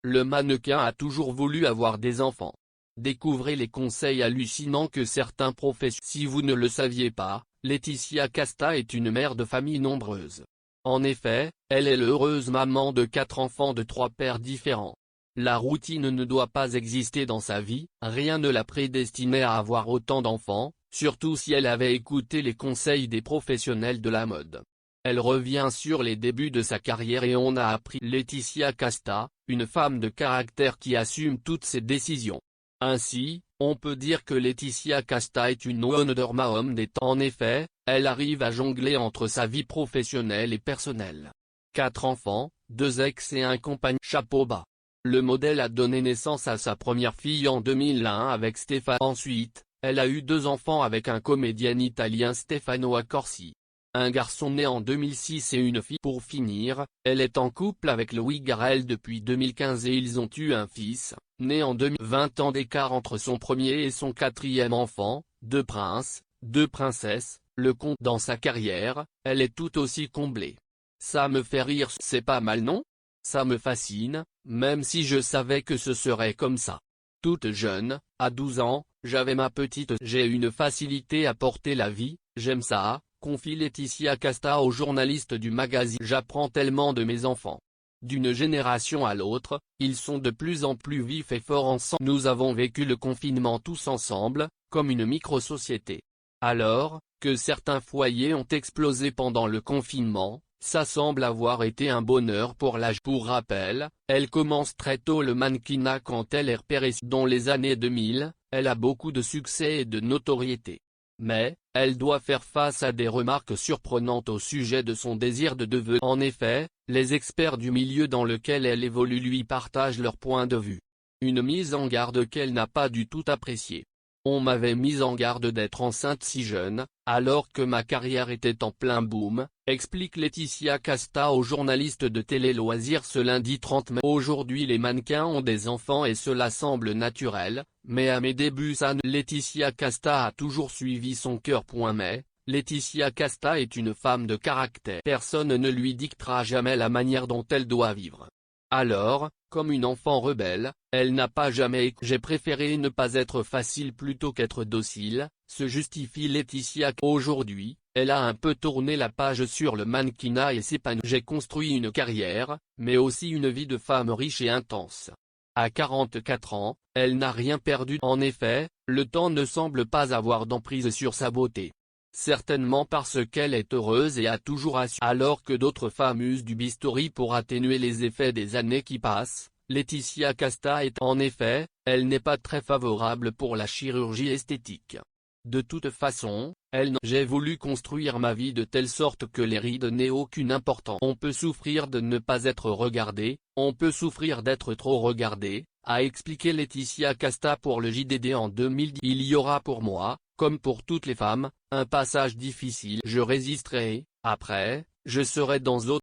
Le mannequin a toujours voulu avoir des enfants. Découvrez les conseils hallucinants que certains professent. Si vous ne le saviez pas, Laetitia Casta est une mère de famille nombreuse. En effet, elle est l'heureuse maman de 4 enfants de 3 pères différents. La routine ne doit pas exister dans sa vie, rien ne la prédestinait à avoir autant d'enfants, surtout si elle avait écouté les conseils des professionnels de la mode. Elle revient sur les débuts de sa carrière et on a appris Laetitia Casta, une femme de caractère qui assume toutes ses décisions. Ainsi, on peut dire que Laetitia Casta est une Wonder Woman des temps. En effet, elle arrive à jongler entre sa vie professionnelle et personnelle. 4 enfants, 2 ex et un compagnon. Chapeau bas. Le modèle a donné naissance à sa première fille en 2001 avec Stefano. Ensuite, elle a eu 2 enfants avec un comédien italien Stefano Accorsi. Un garçon né en 2006 et une fille. Pour finir, elle est en couple avec Louis Garrel depuis 2015 et ils ont eu un fils, né en 2000. 20 ans d'écart entre son premier et son 4e enfant, 2 princes, 2 princesses, le compte dans sa carrière, elle est tout aussi comblée. Ça me fait rire, c'est pas mal non? Ça me fascine, même si je savais que ce serait comme ça. Toute jeune, à 12 ans, j'avais ma petite. J'ai une facilité à porter la vie, j'aime ça, confie Laetitia Casta au journaliste du magazine. J'apprends tellement de mes enfants. D'une génération à l'autre, ils sont de plus en plus vifs et forts ensemble. Nous avons vécu le confinement tous ensemble, comme une micro-société. Alors, que certains foyers ont explosé pendant le confinement, ça semble avoir été un bonheur pour l'âge. Pour rappel, elle commence très tôt le mannequinat quand elle est repérée. Dans les années 2000, elle a beaucoup de succès et de notoriété. Mais, elle doit faire face à des remarques surprenantes au sujet de son désir de devenir. En effet, les experts du milieu dans lequel elle évolue lui partagent leur point de vue. Une mise en garde qu'elle n'a pas du tout appréciée. On m'avait mis en garde d'être enceinte si jeune, alors que ma carrière était en plein boom, explique Laetitia Casta au journaliste de Télé Loisirs ce lundi 30 mai. Aujourd'hui les mannequins ont des enfants et cela semble naturel, mais à mes débuts ça ne. Laetitia Casta a toujours suivi son cœur. Mais, Laetitia Casta est une femme de caractère. Personne ne lui dictera jamais la manière dont elle doit vivre. Alors, comme une enfant rebelle, elle n'a pas jamais. J'ai préféré ne pas être facile plutôt qu'être docile, se justifie Laetitia. Aujourd'hui, elle a un peu tourné la page sur le mannequinat et s'épanouit. J'ai construit une carrière, mais aussi une vie de femme riche et intense. À 44 ans, elle n'a rien perdu. En effet, le temps ne semble pas avoir d'emprise sur sa beauté. Certainement parce qu'elle est heureuse et a toujours assuré. Alors que d'autres femmes usent du bistouri pour atténuer les effets des années qui passent, Laetitia Casta est. En effet, elle n'est pas très favorable pour la chirurgie esthétique. De toute façon, j'ai voulu construire ma vie de telle sorte que les rides n'aient aucune importance. On peut souffrir de ne pas être regardé, on peut souffrir d'être trop regardé, a expliqué Laetitia Casta pour le JDD en 2010. Il y aura pour moi, comme pour toutes les femmes, un passage difficile. Je résisterai, après, je serai dans autre.